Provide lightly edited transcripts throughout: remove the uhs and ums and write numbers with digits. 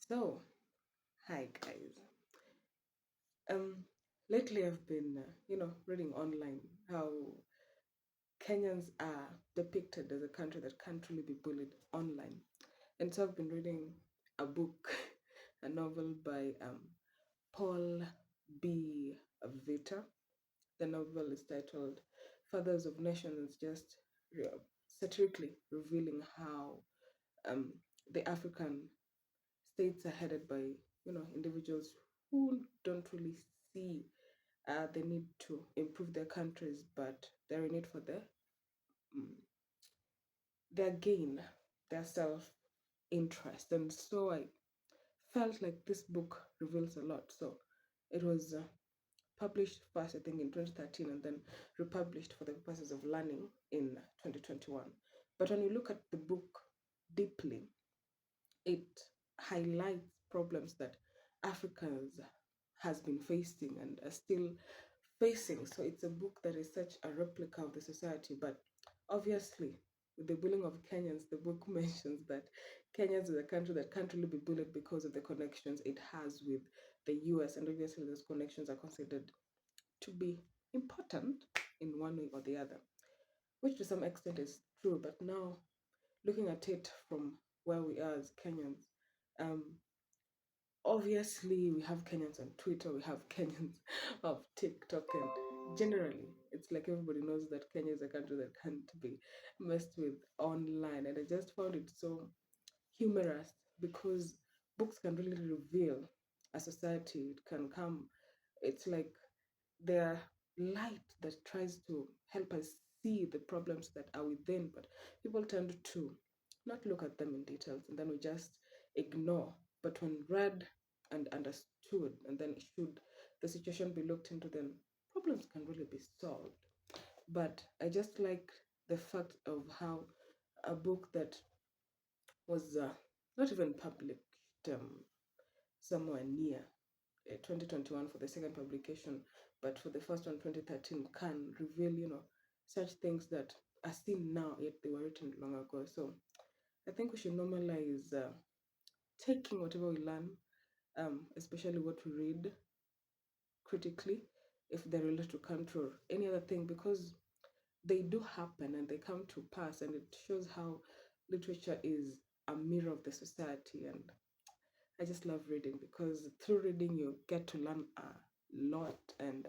So, hi guys. Um, Lately I've been, reading online how Kenyans are depicted as a country that can't really be bullied online, and so I've been reading a book, a novel by Paul B. Vita. The novel is titled "Fathers of Nations," just satirically revealing how the African states are headed by individuals who don't really see the need to improve their countries, but they're in it for their gain, their self interest. And so I felt like this book reveals a lot. So it was published first, I think, in 2013 and then republished for the purposes of learning in 2021. But when you look at the book deeply, it highlights problems that Africans has been facing and are still facing. So it's a book that is such a replica of the society. But obviously, with the bullying of Kenyans, the book mentions that Kenyans is a country that can't really be bullied because of the connections it has with the US. And obviously, those connections are considered to be important in one way or the other, which to some extent is true. But now, looking at it from where we are as Kenyans, um, obviously we have Kenyans on Twitter, we have Kenyans of TikTok, and generally it's like everybody knows that Kenya is a country that can't be messed with online. And I just found it so humorous because books can really reveal a society. It can come, it's like their light that tries to help us see the problems that are within, but people tend to not look at them in details and then we just ignore. But when read and understood, and then should the situation be looked into, then problems can really be solved. But I just like the fact of how a book that was not even published somewhere near 2021 for the second publication, but for the first one, 2013, can reveal, such things that are seen now, yet they were written long ago. So I think we should normalize taking whatever we learn, especially what we read critically, if they relate to country or any other thing, because they do happen and they come to pass, and it shows how literature is a mirror of the society. And I just love reading because through reading you get to learn a lot, and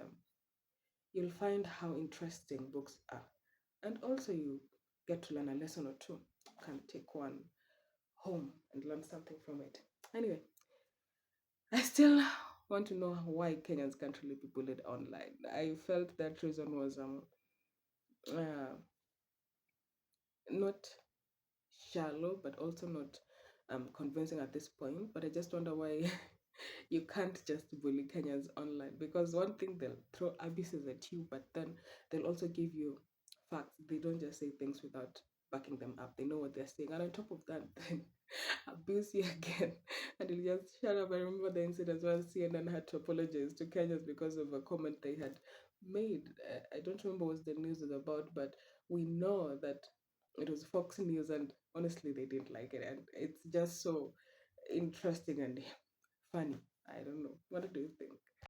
you'll find how interesting books are. And also you get to learn a lesson or two. You can take one home and learn something from it. Anyway, I still want to know why Kenyans can't really be bullied online. I felt that reason was uh, not shallow, but also not convincing at this point. But I just wonder why you can't just bully Kenyans online, because one thing, they'll throw abuses at you, but then they'll also give you facts. They don't just say things without backing them up. They know what they're saying. And on top of that, then abuse you again. And you'll just shut up. I remember the incident where CNN had to apologize to Kenyans because of a comment they had made. I don't remember what the news was about, but we know that it was Fox News, and honestly, they didn't like it. And it's just so interesting and funny. I don't know. What do you think?